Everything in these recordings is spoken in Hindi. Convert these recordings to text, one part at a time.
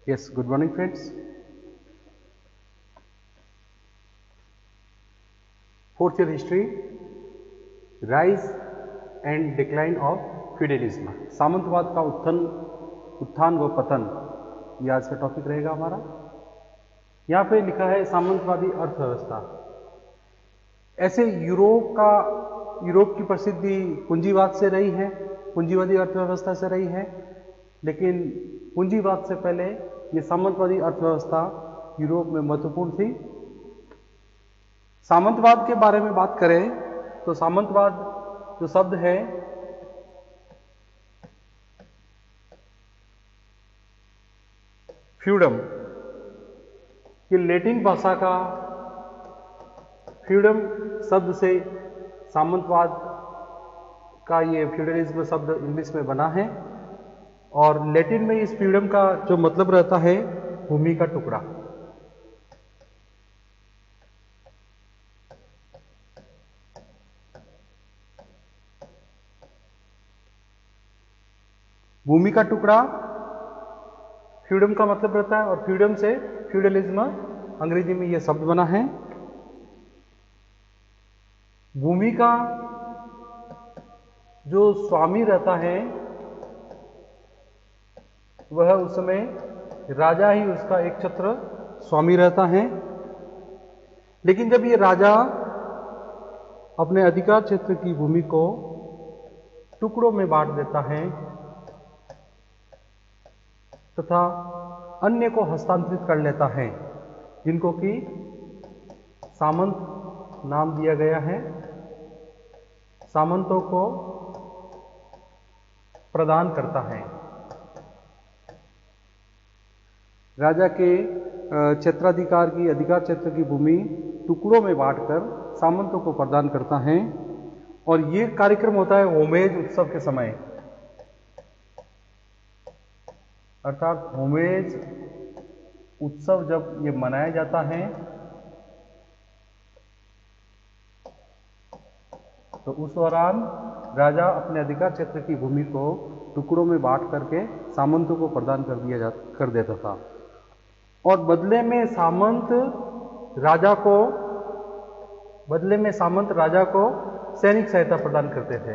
Yes, good morning friends. Fourth year history, rise and decline of feudalism. सामंतवाद का उत्थान व पतन, यह आज का टॉपिक रहेगा हमारा। यहाँ पे लिखा है सामंतवादी अर्थव्यवस्था। ऐसे यूरोप की प्रसिद्धि पूंजीवाद से रही है, पूंजीवादी अर्थव्यवस्था से रही है, लेकिन पूंजीवाद से पहले ये सामंतवादी अर्थव्यवस्था यूरोप में महत्वपूर्ण थी। सामंतवाद के बारे में बात करें तो सामंतवाद जो शब्द है फ्यूडम, ये लैटिन भाषा का फ्यूडम शब्द से सामंतवाद का ये फ्यूडलिज्म शब्द इंग्लिश में बना है, और लैटिन में इस फ्यूडम का जो मतलब रहता है भूमि का टुकड़ा। भूमि का टुकड़ा फ्यूडम का मतलब रहता है, और फ्यूडम से फ्यूडलिज्म अंग्रेजी में यह शब्द बना है। भूमि का जो स्वामी रहता है वह उस समय राजा ही उसका एक छत्र स्वामी रहता है, लेकिन जब ये राजा अपने अधिकार क्षेत्र की भूमि को टुकड़ों में बांट देता है तथा अन्य को हस्तांतरित कर लेता है, जिनको कि सामंत नाम दिया गया है, सामंतों को प्रदान करता है। राजा के क्षेत्राधिकार की अधिकार क्षेत्र की भूमि टुकड़ों में बांटकर सामंतों को प्रदान करता है, और ये कार्यक्रम होता है होमेज उत्सव के समय, अर्थात होमेज उत्सव जब ये मनाया जाता है तो उस दौरान राजा अपने अधिकार क्षेत्र की भूमि को टुकड़ों में बांट करके सामंतों को प्रदान कर देता था, और बदले में सामंत राजा को सैनिक सहायता प्रदान करते थे।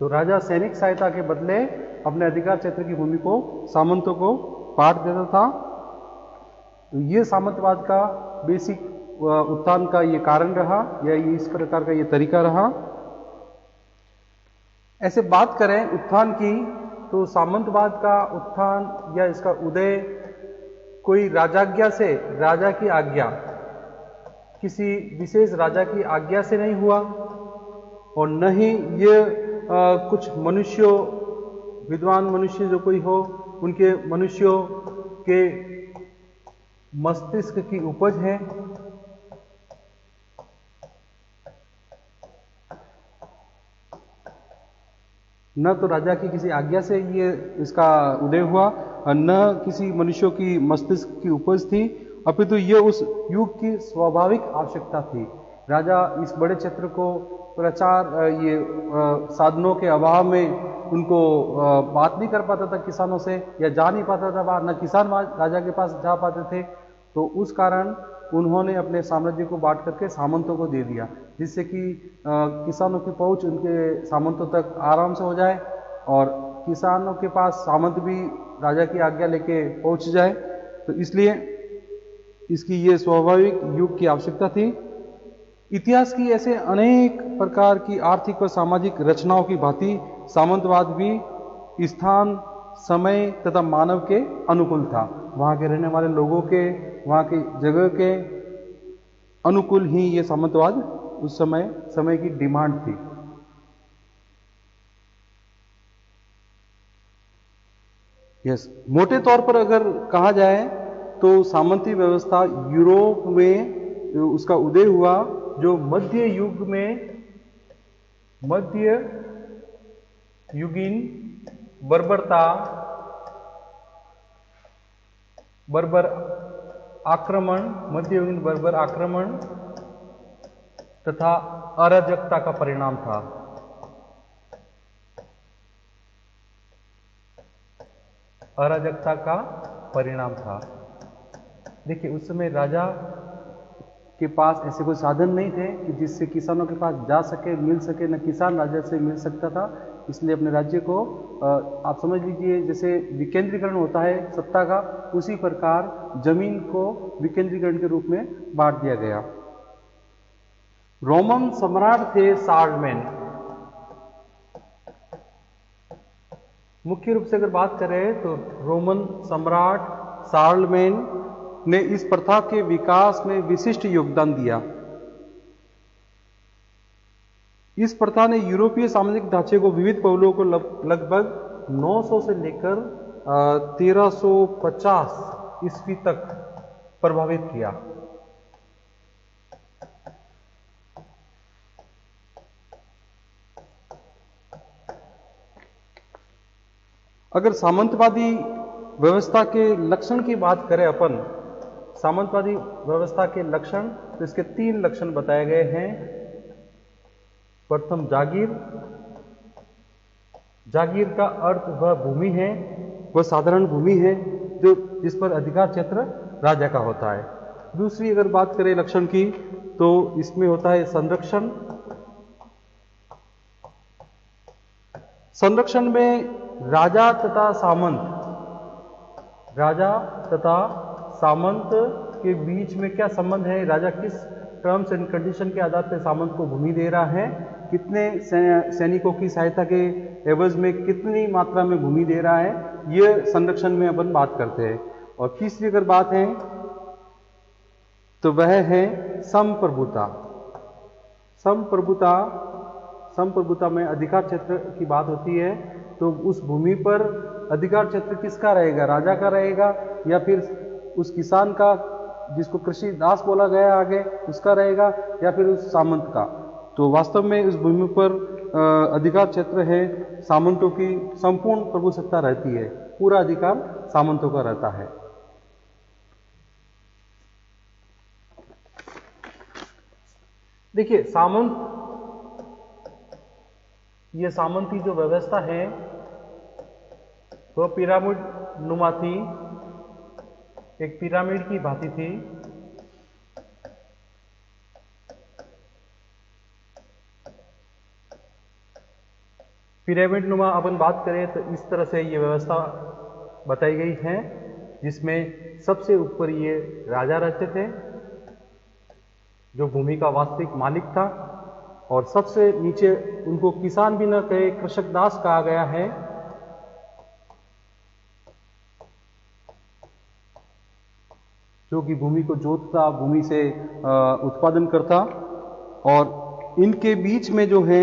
तो राजा सैनिक सहायता के बदले अपने अधिकार क्षेत्र की भूमि को सामंतों को बांट देता था। तो ये सामंतवाद का बेसिक उत्थान का ये कारण रहा, या इस प्रकार का ये तरीका रहा। ऐसे बात करें उत्थान की, तो सामंतवाद का उत्थान या इसका उदय कोई राजाज्ञा से, राजा की आज्ञा, किसी विशेष राजा की आज्ञा से नहीं हुआ, और न ही ये कुछ मनुष्यों, विद्वान मनुष्य जो कोई हो, उनके मनुष्यों के मस्तिष्क की उपज है। न तो राजा की किसी आज्ञा से ये इसका उदय हुआ, और न किसी मनुष्यों की मस्तिष्क की उपज थी, अपितु ये उस युग की स्वाभाविक आवश्यकता थी। राजा इस बड़े क्षेत्र को प्रचार ये साधनों के अभाव में उनको बात नहीं कर पाता था किसानों से, या जा नहीं पाता था, न किसान राजा के पास जा पाते थे। तो उस कारण उन्होंने अपने साम्राज्य को बांट करके सामंतों को दे दिया, जिससे कि किसानों की पहुंच उनके सामंतों तक आराम से हो जाए, और किसानों के पास सामंत भी राजा की आज्ञा लेके पहुंच जाए। तो इसलिए इसकी ये स्वाभाविक युग की आवश्यकता थी। इतिहास की ऐसे अनेक प्रकार की आर्थिक और सामाजिक रचनाओं की भांति सामंतवाद भी स्थान, समय तथा मानव के अनुकूल था। वहां के रहने वाले लोगों के, वहां की जगह के अनुकूल ही ये सामंतवाद उस समय की डिमांड थी। यस, मोटे तौर पर अगर कहा जाए तो सामंती व्यवस्था यूरोप में उसका उदय हुआ जो मध्य युगीन बर्बर आक्रमण तथा अराजकता का परिणाम था। अराजकता का परिणाम था। देखिए उस समय राजा के पास ऐसे कोई साधन नहीं थे कि जिससे किसानों के पास जा सके, मिल सके, न किसान राजा से मिल सकता था। इसलिए अपने राज्य को आप समझ लीजिए जैसे विकेंद्रीकरण होता है सत्ता का, उसी प्रकार जमीन को विकेंद्रीकरण के रूप में बांट दिया गया। रोमन सम्राट थे शार्लमेन। मुख्य रूप से अगर बात करें तो रोमन सम्राट शार्लमेन ने इस प्रथा के विकास में विशिष्ट योगदान दिया। इस प्रथा ने यूरोपीय सामाजिक ढांचे को विविध पहलुओं को लगभग 900 से लेकर 1350 ईस्वी तक प्रभावित किया। अगर सामंतवादी व्यवस्था के लक्षण की बात करें अपन, सामंतवादी व्यवस्था के लक्षण, तो इसके 3 लक्षण बताए गए हैं। प्रथम जागीर। जागीर का अर्थ वह भूमि है, वह साधारण भूमि है जो जिस पर अधिकार क्षेत्र राजा का होता है। दूसरी अगर बात करें लक्षण की तो इसमें होता है संरक्षण। संरक्षण में राजा तथा सामंत के बीच में क्या संबंध है, राजा किस टर्म्स एंड कंडीशन के आधार पर सामंत को भूमि दे रहा है, कितने सैनिकों की सहायता के एवज में कितनी मात्रा में भूमि दे रहा है, यह संरक्षण में अपन बात करते हैं। और तीसरी अगर बात है तो वह है संप्रभुता। संप्रभुता में अधिकार क्षेत्र की बात होती है, तो उस भूमि पर अधिकार क्षेत्र किसका रहेगा, राजा का रहेगा या फिर उस किसान का जिसको कृषि दास बोला गया आगे उसका रहेगा, या फिर उस सामंत का। तो वास्तव में उस भूमि पर अधिकार क्षेत्र है, सामंतों की संपूर्ण प्रभुसत्ता रहती है, पूरा अधिकार सामंतों का रहता है। देखिए ये सामंती जो व्यवस्था है वह पिरामिड नुमा थी, एक पिरामिड की भांति थी। पिरामिड नुमा अपन बात करें तो इस तरह से ये व्यवस्था बताई गई है, जिसमें सबसे ऊपर ये राजा रहते थे जो भूमि का वास्तविक मालिक था, और सबसे नीचे उनको किसान भी न कहे, कृषक दास कहा गया है। जो कि भूमि को जोतता, भूमि से उत्पादन करता। और इनके बीच में जो है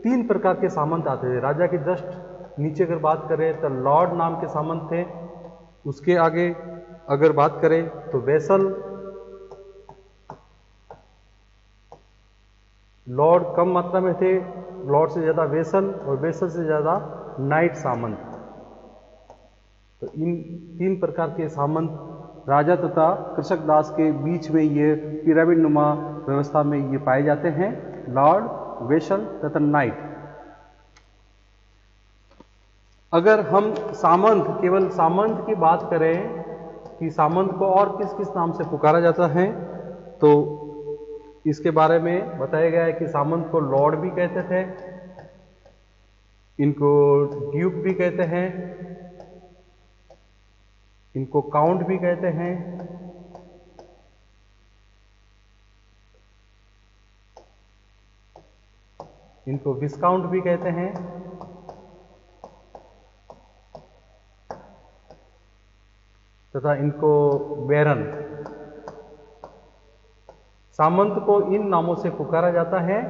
3 प्रकार के सामंत आते थे। राजा के जस्ट नीचे अगर बात करें तो लॉर्ड नाम के सामंत थे। उसके आगे अगर बात करें तो वेसल, लॉर्ड कम मात्रा में थे, लॉर्ड से ज्यादा वेसल, और वेसल से ज्यादा नाइट सामंत। तो इन 3 प्रकार के सामंत राजा तथा कृषक दास के बीच में ये पिरामिड नुमा व्यवस्था में ये पाए जाते हैं, लॉर्ड, वेसल तथा नाइट। अगर हम केवल सामंत की बात करें कि सामंत को और किस किस नाम से पुकारा जाता है, तो इसके बारे में बताया गया है कि सामंत को लॉर्ड भी कहते थे, इनको ड्यूक भी कहते हैं, इनको काउंट भी कहते हैं, इनको विस्काउंट भी कहते हैं, तथा इनको बैरन। सामंत को इन नामों से पुकारा जाता है।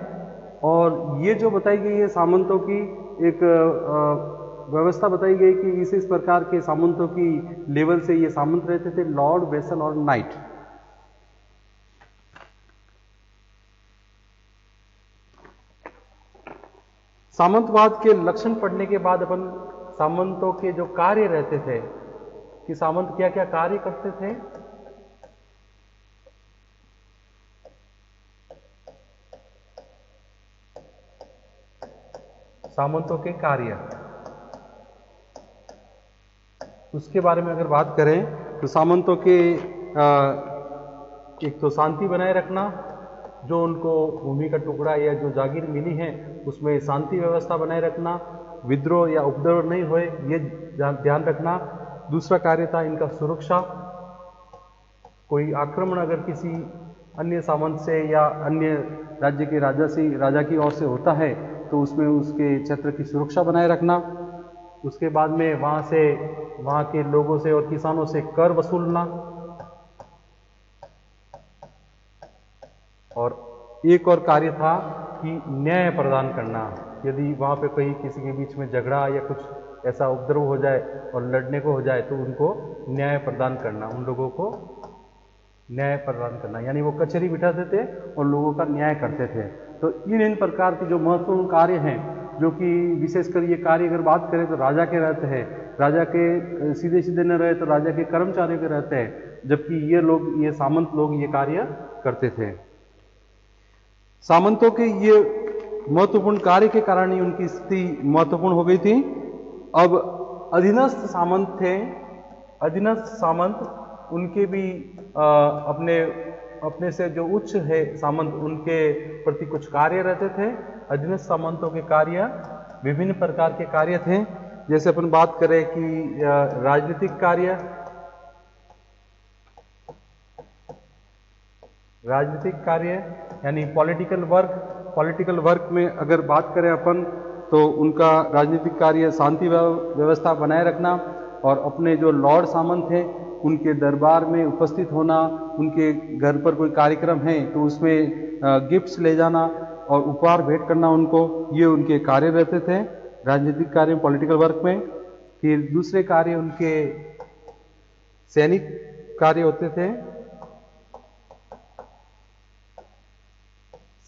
और ये जो बताई गई है सामंतों की एक व्यवस्था बताई गई कि इस प्रकार के सामंतों की लेवल से ये सामंत रहते थे, लॉर्ड, वेसल और नाइट। सामंतवाद के लक्षण पढ़ने के बाद अपन सामंतों के जो कार्य रहते थे कि सामंत क्या क्या कार्य करते थे। सामंतों के कार्य, उसके बारे में अगर बात करें तो सामंतों के एक तो शांति बनाए रखना, जो उनको भूमि का टुकड़ा या जो जागीर मिली है उसमें शांति व्यवस्था बनाए रखना, विद्रोह या उपद्रव नहीं होए ये ध्यान रखना। दूसरा कार्य था इनका सुरक्षा, कोई आक्रमण अगर किसी अन्य सामंत से या अन्य राज्य के राजा की ओर से होता है तो उसमें उसके क्षेत्र की सुरक्षा बनाए रखना। उसके बाद में वहाँ के लोगों से और किसानों से कर वसूलना, और एक और कार्य था कि न्याय प्रदान करना। यदि वहाँ पे कहीं किसी के बीच में झगड़ा या कुछ ऐसा उपद्रव हो जाए और लड़ने को हो जाए तो उनको न्याय प्रदान करना, उन लोगों को न्याय प्रदान करना, यानी वो कचहरी बिठाते थे और लोगों का न्याय करते थे। तो इन प्रकार के जो महत्वपूर्ण कार्य हैं, जो कि विशेषकर ये कार्य अगर बात करें तो राजा के रहते हैं, राजा के सीधे सीधे न रहे तो राजा के कर्मचारियों के रहते हैं, जबकि ये सामंत लोग ये कार्य करते थे। सामंतों के ये महत्वपूर्ण कार्य के कारण ही उनकी स्थिति महत्वपूर्ण हो गई थी। अब अधीनस्थ सामंत थे, अधीनस्थ सामंत उनके भी अपने से जो उच्च है सामंत उनके प्रति कुछ कार्य रहते थे। अधीनस्थ सामंतों के कार्य विभिन्न प्रकार के कार्य थे। जैसे अपन बात करें कि राजनीतिक कार्य यानी पॉलिटिकल वर्क में अगर बात करें अपन तो उनका राजनीतिक कार्य शांति व्यवस्था बनाए रखना और अपने जो लॉर्ड सामंत हैं उनके दरबार में उपस्थित होना, उनके घर पर कोई कार्यक्रम है तो उसमें गिफ्ट्स ले जाना और उपहार भेंट करना उनको, ये उनके कार्य रहते थे राजनीतिक कार्य पॉलिटिकल वर्क में। फिर दूसरे कार्य उनके सैनिक कार्य होते थे,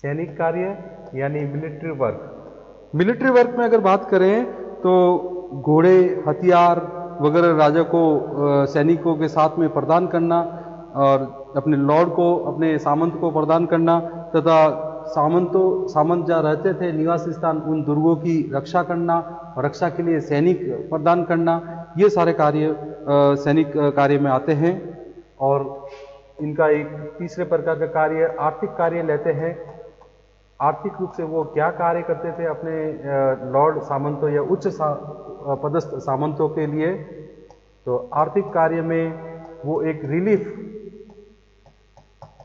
सैनिक कार्य यानी मिलिट्री वर्क में अगर बात करें तो घोड़े, हथियार वगैरह राजा को सैनिकों के साथ में प्रदान करना और अपने लॉर्ड को, अपने सामंत को प्रदान करना, तथा सामंत जहाँ रहते थे निवास स्थान उन दुर्गों की रक्षा करना और रक्षा के लिए सैनिक प्रदान करना, ये सारे कार्य सैनिक कार्य में आते हैं। और इनका एक तीसरे प्रकार का कार्य आर्थिक कार्य लेते हैं। आर्थिक रूप से वो क्या कार्य करते थे अपने लॉर्ड सामंतों या उच्च पदस्थ सामंतों के लिए, तो आर्थिक कार्य में वो एक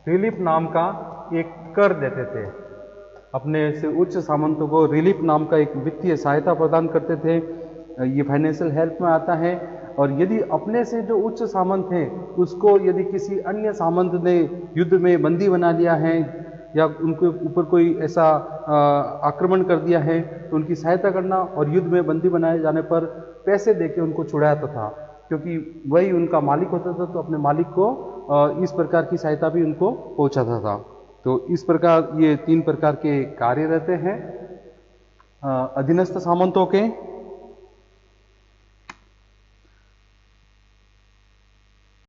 रिलीफ नाम का एक कर देते थे। अपने से उच्च सामंतों को रिलीफ नाम का एक वित्तीय सहायता प्रदान करते थे, ये फाइनेंशियल हेल्प में आता है। और यदि अपने से जो उच्च सामंत हैं उसको यदि किसी अन्य सामंत ने युद्ध में बंदी बना लिया है या उनके ऊपर कोई ऐसा आक्रमण कर दिया है तो उनकी सहायता करना और युद्ध में बंदी बनाए जाने पर पैसे देके उनको छुड़ाता था, क्योंकि वही उनका मालिक होता था तो अपने मालिक को इस प्रकार की सहायता भी उनको पहुंचाता था। तो इस प्रकार ये 3 प्रकार के कार्य रहते हैं अधीनस्थ सामंतों के।